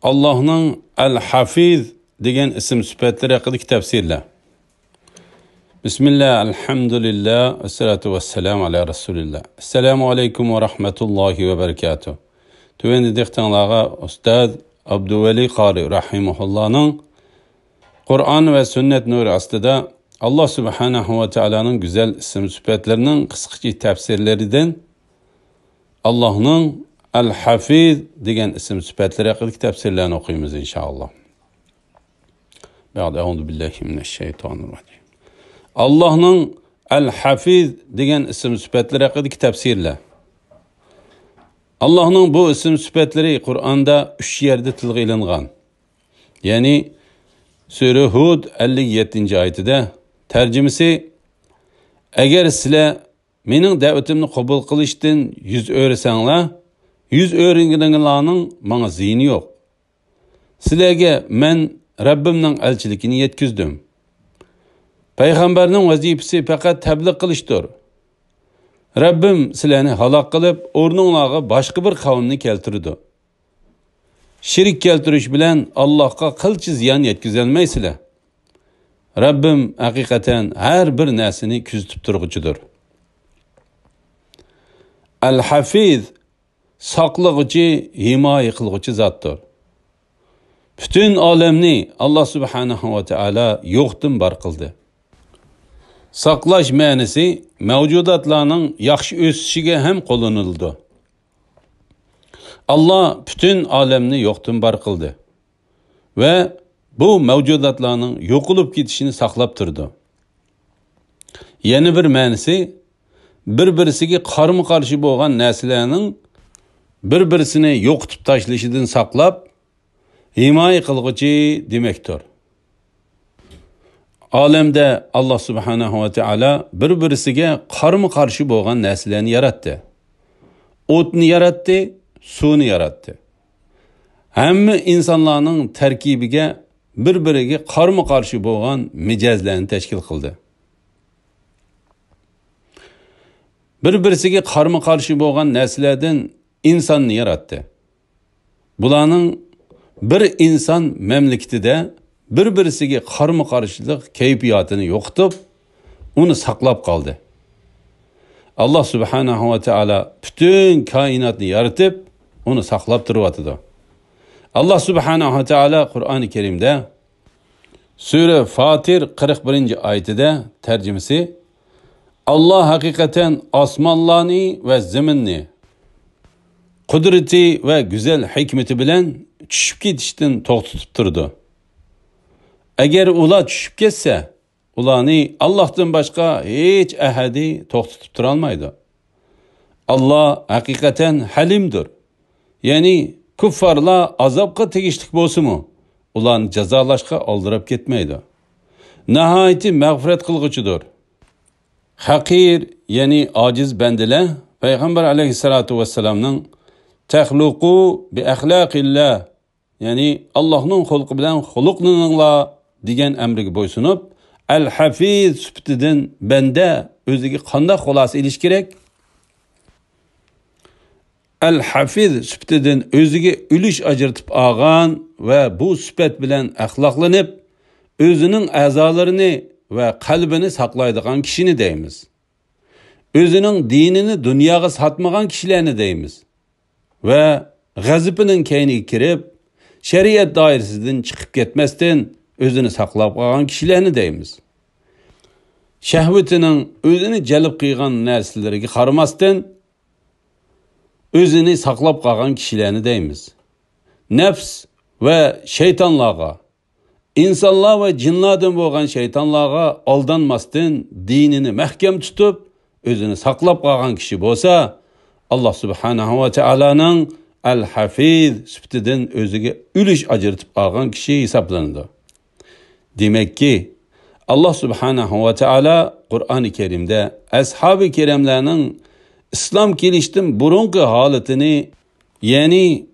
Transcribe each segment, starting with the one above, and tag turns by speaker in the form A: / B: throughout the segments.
A: Allah'ın El-Hafiz degan ism sifatlari haqidagi tafsirlar. Bismillah, elhamdülillah, esselatu vesselamu ala Resulillah. Esselamu aleyküm ve rahmetullahi ve berekatuh. Tüvendi diktanlağa Ustad Abduveli Qari Rahimullah'ın Kur'an ve sünnet nuru aslida Allah Subhanahu ve Teala'nın güzel isim sifatlarının kısaca tefsirlerinden Allah'ın El-Hafiz degan isim sifatları haqidagi tafsirlarni o'qiymiz inshaalloh. Ba'da a'udhu billahi mineşşeytanirracim. Allah'ın El-Hafiz degan isim sifatları haqidagi tafsirlar. Allah'ın bu isim sifatları Kur'an'da 3 yerde tilga ilingan. Yani Sure Hud 57. ayetida tercümesi eğer sizler mening da'vatimni qabul qilishdan yüz o'rsanglar, yüz o'ringanlarning menga ziyini yo'q. Sizlarga men Rabbimning elchiligini yetkizdim. Payg'ambarning vazifasi faqat tabliğ qilishdir. Rabbim sizlarni halok qilib, o'rninglarga boshqa bir qavmni keltirdi. Shirk keltirish bilan Allohga qilchi ziyon yetkazolmaysizlar. Rabbim haqiqatan har bir narsani kuzatib turguchidir. El-Hafiz saqlag'uchi, himoya qilg'uchi zotdir. Bütün olamni Allah Subhanahu va Taala yo'qdan bor qildi. Saqlash ma'nosi mavjudotlarning yaxshi o'sishiga ham qo'llanildi. Allah bütün olamni yo'qdan bor qildi va bu mavjudotlarning yo'qolib ketishini saqlab turdi. Yana bir ma'nosi bir-birisiga qarama-qarshi bo'lgan narsalarning bir-birisini yo'qotib tashlashidan saqlab, himoya qilg'uchi demakdir. Olamda Allah Subhanahu va Taala bir-birisiga qarama-qarshi bo'lgan narsalarni yaratdi. O'tni yaratdi, suvni yaratdi. Hamma insonlarning tarkibiga bir-biriga qarama-qarshi bo'lgan mijozlarni tashkil qildi. Bir-birisiga qarama-qarshi bo'lgan narsalardan insonni yaratdi. Bularning bir inson mamlakatida bir-birisiga qarama-qarshilik kayfiyatini yo'qotib, uni saqlab qoldi. Allah Subhanahu va Taala bütün koinotni yaratib, uni saqlab turyapti. Allah Subhanahu va Taala Qur'oni Karimda Sure Fatir 41-oyatida tercümesi Allah hakikaten osmonlarni ve zaminni kudreti ve güzel hikmeti bilen tushib ketishdan to'xtatib turdi. Agar ular tushib ketsa, ularni Allohdan boshqa hech ahadi to'xtatib tura olmaydi. Allah hakikaten halimdir. Yani kuffarlar azobga tegishlik bo'lsa-mu, ularni jazolashga oldirib ketmaydi. Nihoyatda mag'firat qilg'uchidir. Hakir, yani aciz bendiler, Peygamber aleyhissalatu vesselam'nın tehluku bi ahlakillah, yani Allah'ın hulku bilen huluklanınla diyen emrigi boysunup, El-Hafiz sübtidin bende özüge qanday xulasa ilish kerak? El-Hafiz sübtidin özüge ülüş ajırtıp ağan ve bu sübet bilen ahlaklanıp, özünün azalarını ve kalbini saklaydıgan kişini deymiz. Özünün dinini dünyaya satmagan kişilerini deymiz. Ve gazipinin keyniga kirib, şeriat dairesinden çıkıp ketmesden özünü saklap qalan kişilerini deymiz. Şehvetinin özünü celip qıygan narsalarga qaramasdan özünü saklap qalan kişilerini deymiz. Nefs ve şeytanlarga, İnsanlar ve cinlardan bo'lgan şeytanlarga aldanmasdan dinini mahkam tutup, özünü saklap qalan kişi bo'lsa, Allah Subhanahu va Taala'nın El-Hafiz sübtidan özüge ülüş ajırtıp algan kişi hesaplandı. Demek ki Allah Subhanahu va Taala Kur'an-ı Kerim'de ashab-ı kiramlarning İslam kelishdan burungi holatini, yani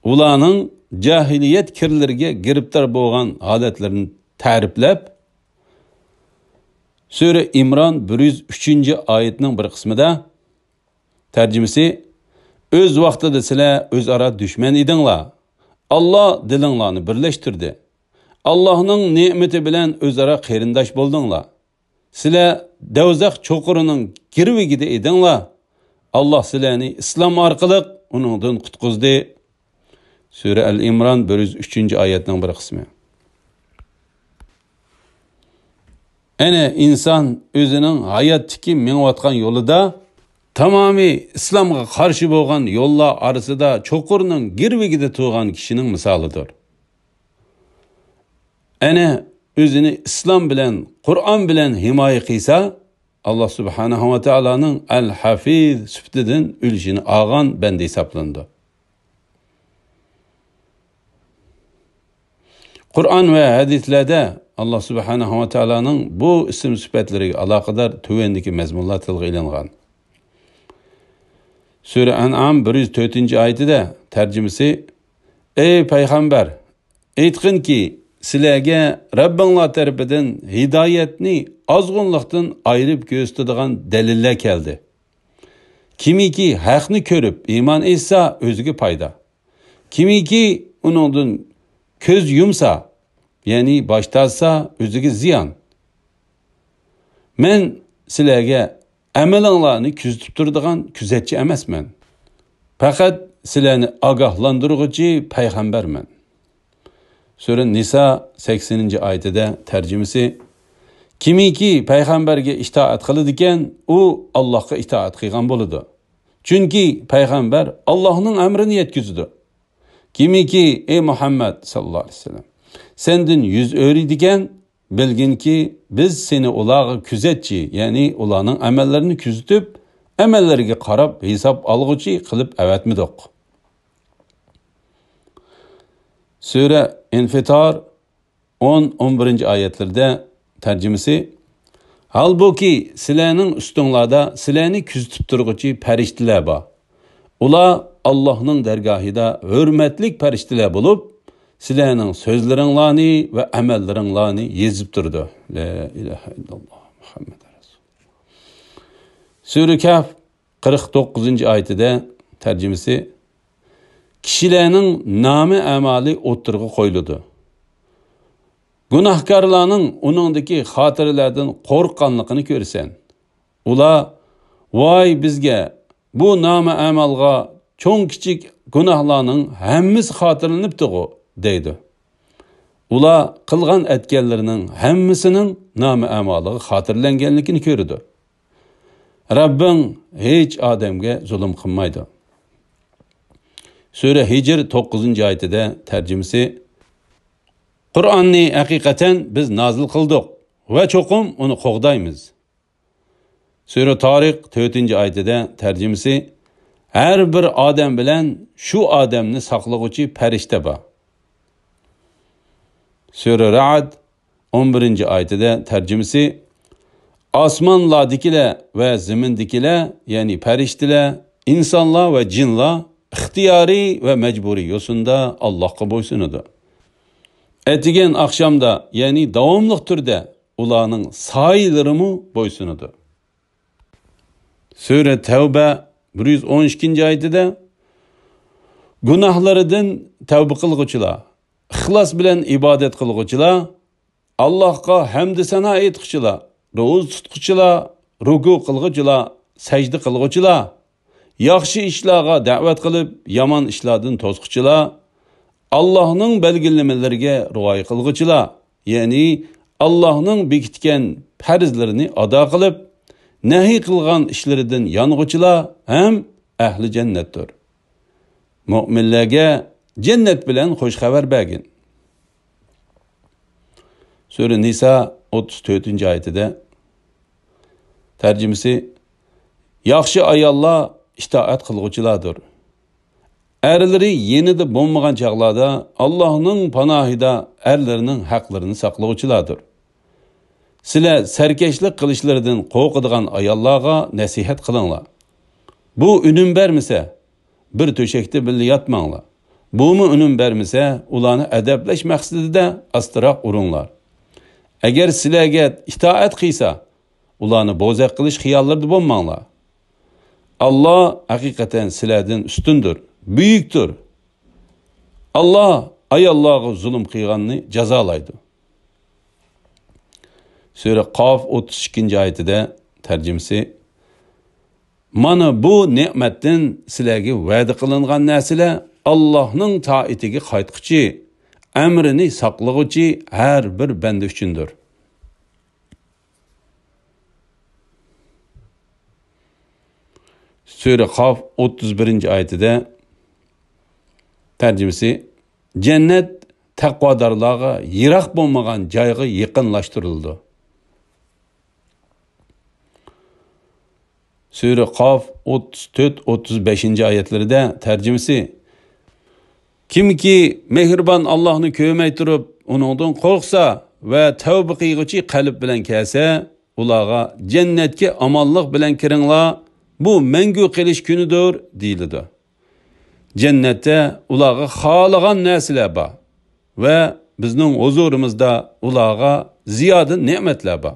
A: ularning cahiliyet kirleriga giriptar bo'lgan holatlarini ta'riflab, Sure İmron 103-oyatning bir qismida tercümesi öz vaqtida sizlar o'zaro dushman edinglar, Allah dilinglarni birleştirdi. Allah'ın nimeti bilen özara qeyrindaş boldinglar. Sizlar davzaq cho'qirining girvigida edinglar. Allah sizlarni islom orqali uningdan qutqizdi. Sura Al-Imron 103-oyatning bir qismi. Ana inson o'zining hayotdagi menayotgan yo'lida tamomiy islomga qarshi bo'lgan yo'llar orasida cho'qirning girvigida turgan kishining misolidir. Ana o'zini islom bilan, Qur'on bilan himoya qilsa, Allah subhanahu va taoloning al-hafiz sifatidan o'lishini olgan banda hisoblandi. Qur'on va hadislarda Allah subhanahu va taoloning bu ism sifatlariga aloqador tuvandagi mazmunlar tilga ilingan. Sura An'am 104-oyatida tarjimasi: Ey payg'ambar, aytqinki, sizlarga Rabbinglar tarafidan hidoyatni ozg'unlikdan ayirib ko'rsatadigan dalillar keldi. Kimiki haqni ko'rib iymon etsa o'ziga foyda. Kimiki uningdan ko'z yumsa, ya'ni bosh tortsa o'ziga ziyon. Men sizlarga amalinglarni kuzatib turadigan kuzatchi emasman. Faqat sizlarni ogohlantiruvchi payg'ambarman. Sura Nisa 80-oyatida tarjimasi: Kimiki payg'ambarga itoat qiladi ekan, u Allohga itoat qilgan bo'ladi. Chunki payg'ambar Allohning amrini yetkazadi. Kimiki ey Muhammad sallallohu alayhi vasallam, sendin yuz o'riydigan, bilginki biz seni ularga kuzatchi, ya'ni ularning amallarini kuzatib, amallariga qarab hisob olg'uchi qilib avatmidik. Sura Infitor 10-11-oyatlarda tarjimasi: Halbuki sizlarning ustinglarda sizlarni kuzatib turg'uchi farishtalar bor. Ular Allohning dargohida hurmatli farishtalar bo'lib, sizlarning so'zlaringlarni va amallaringlarni yezib turdi. La ilaha illalloh Muhammad rasul. Sura Kaf 49-oyatida tarjimasi: Kishilarning nomi amali o'ttirg'i qo'yildi. Gunohkorlarning uningdagi xotiralardan qo'rqqanligini ko'rsan. Ular voy bizga bu nomi amalga cho'ng kichik gunohlarning hammasi xotirlanibdi-ku deydi. Ular qilgan etganlarining hammasining nomi amaliga xotirlanganligini ko'rdi. Rabbing hech odamga zulm qilmaydi. Sura Hijr 9-oyatida tarjimasi: Qur'onni haqiqatan biz nozil qildik va cho'qim uni qo'g'daymiz. Sura Tariq 4-oyatida tarjimasi: Har bir odam bilan shu odamni saqlovchi farishta bor. Sura Ra'd 11-oyatida tarjimasi: Osmonlardagilar va zamindagilar, ya'ni farishtalar, insonlar va jinlar ixtiyoriy va majburiy yo'sinda Allohga bo'ysunadi. Etigen akşamda, ya'ni davomli turda ularning soyilarimu bo'ysunadi. Sura Tavba 112-oyatida gunohlaridan tavba qilguvchilar, ixlos bilan ibodat qilguvchilar, Allohga hamd sano aytuvchilar, ro'z tutquchilar, ruku qilguvchilar, sajda qilguvchilar, yaxshi ishlarga da'vat qilib, yomon ishlardan to'squchilar, Allah'ның belgilemeleriga rioya qilguvchilar, ya'ni Allah'ның bekitgan farzlarini ado qilib, nahiy qilgan ishlaridan yong'uvchilar ham ahli jannatdir. Mu'minlarga jannat bilan xush xabar bergin. Sura Nisa 34-oyatida tarjimasi: Yaxshi ayollar itoat qilguvchilardir. Erleri yenide bo'lmagan chaqlarda Allohning panohida erlarining haqlarini saqlovchilardir. Sizlar sarkashlik qilishlaridan qo'rqadigan ayollarga nasihat qilinglar. Bu unum bermasa, bir to'shakda birga yotmanglar. Bumi unum bermasa, ularni adablash maqsadida astroq uringlar. Agar sizlarga itoat qilsa, ularni bo'zaq qilish xiyollarida bo'lmanglar. Allah haqiqatan sizlardan ustundir, büyüktür. Allah ayollarga zulm qilganni jazolaydi. Sura Qaf 32-oyatida tarjimasi: "Mana bu ne'matdan sizlarga va'da qilingan narsalar Allohning toatiga qaytquchi, amrini saqlag'uchi har bir banda uchundir." Sura Qaf 31-oyatida tarjimasi: "Cennet taqvodorlarga yiroq bo'lmagan joyga yaqinlashtirildi." Sura Qaf 34-35-oyatlarida tarjimasi: "Kimki mehribon Allohni ko'rmay turib, uningdan qo'rqsa va tavba qilg'uchi qalb bilan kelsa, ularga jannatga omonlik bilan kiringlar, bu mangu qilish kunidir" deyiladi. Jannatda ularga xohlagan narsalar bor va bizning huzurimizda ularga ziyoda ne'matlar bor.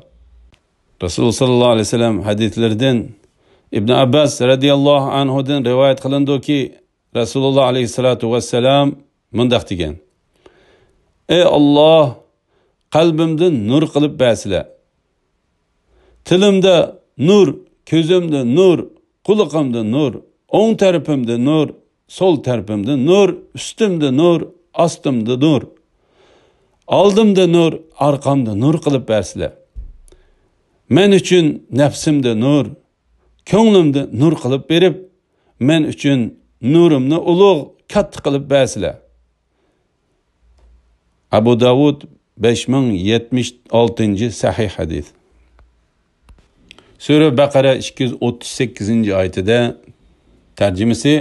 A: Rasululloh sallallohu alayhi vasallam hadislaridan İbn Abbas radıyallahu anhudan rivayet qilindiki, Rasululloh alayhissalatu vassalam mundaq degan: "Ey Allah, qalbimdan nur qilib bersizlar. Tilimda nur, ko'zimda nur, quloqimda nur, o'ng tarafimda nur, sol tarafimda nur, ustimda nur, ostimda nur, oldimda nur, orqamda nur qilib bersizlar. Men uchun nafsimda nur, ko'nglimda nur qilib berib, men uchun nurimni ulug' katta qilib bersizlar." Abu Davud 5076-sahih hadis. Sura Baqara 238-oyatida tarjimasi: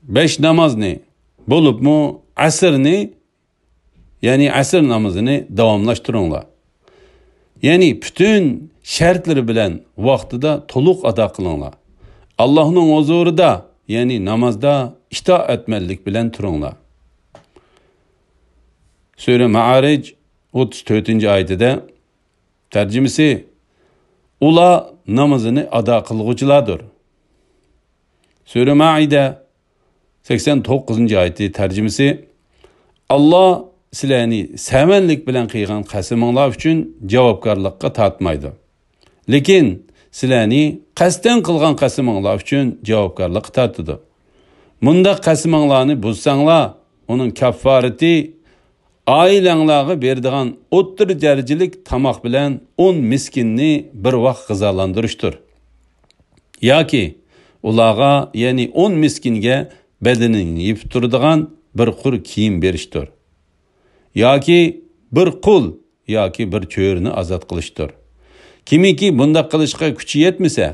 A: "5 namozni bo'libmi asrni, ya'ni asr namozini davomlashtiringlar. Ya'ni bütün şartlari bilan vaqtida to'liq ado qilinglar. Allohning huzurida, ya'ni namozda itoatmanlik bilan turinglar." Sura Ma'arij 34-oyatida tarjimasi: "Ular namozini ado qilguvchilardir." Sura Maida 89-oyati tarjimasi: "Allah sizlarni samanlik bilan qilgan qasaminglar uchun javobgarlikka tortmaydi. Lekin sizlarni qasddan qilgan qasaminglar uchun javobgarlikka tortadi. Bunda qasaminglarni buzsanglar, uning kaffarati oilanglarga beradigan o'ttir darajalik tamoq bilan 10 miskinni bir vaqt g'izolantirishdir. Yoki ularga, ya'ni 10 miskinga bedenini yipib turadigan bir qur kiyim berishdir. Yoki bir qul yoki bir cho'rni azod qilishdir. Kimiki bunda qilishga kuchi yetmasa,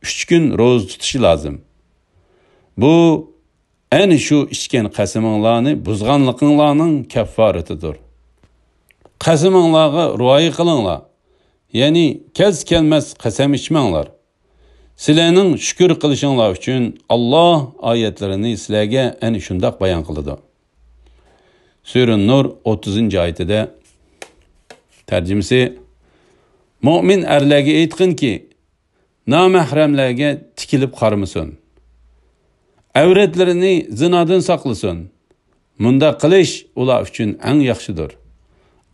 A: 3 kun ro'za tutishi lozim. Bu ani shu ichgan qasaminglarni buzganliginglarning kaffaratidir. Qasaminglarga rioya qilinglar. Ya'ni kelmas qasam ichmanglar. Sizlarning shukr qilishinglar uchun Alloh oyatlarini sizlarga ani shundoq bayon qiladi. Sura Nur 30-oyatida tarjimasi: "Mu'min erlarga aytqinki, nomahramlarga tikilib qaramasin. Avratlarini zinodan saqlasin. Bunda qilish ular uchun eng yaxshidir.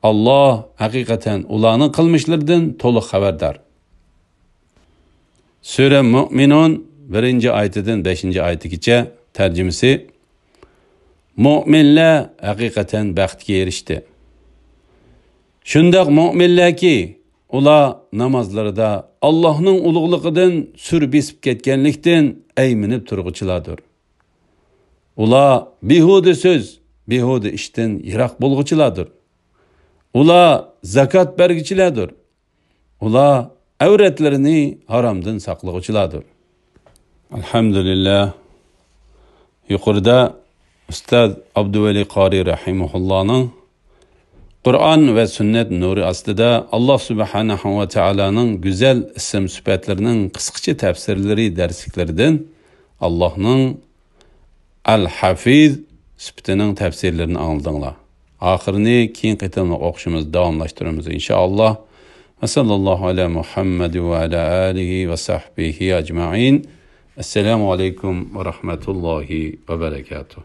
A: Alloh haqiqatan ularning qilmishlaridan to'liq xabardor." Sura Mu'minun 1-oyatidan 5-oyatigacha tarjimasi: "Mu'minlar haqiqatan baxtga erishdi. Shundoq mu'minlarki, ular namozlarida Allohning ulug'ligidan sur besib ketganlikdan ayminib turg'uchilardir. Ular behuda so'z, behuda ishdan yiroq bo'lg'uchilardir. Ular zakot bergichilardir. Ular avratlarini haromdan saqlag'uchilardir." Alhamdulillah. Yuqorida Ustaz Abduvali Qori rahimahullohning Qur'on va sunnat nuri ostida Alloh subhanahu va taolaning go'zal ism sifatlarining qisqacha tafsirlari darsliklaridan Allohning Al-Hafiz sifatining tafsirlarini angladinglar. Oxirini keyin qaytadan o'qishimiz davomlashtiramiz inshaalloh. Va sallallohu ala Muhammad va ala alihi va sahbihi ajma'in. Assalomu alaykum va rahmatullohi va barakatuh.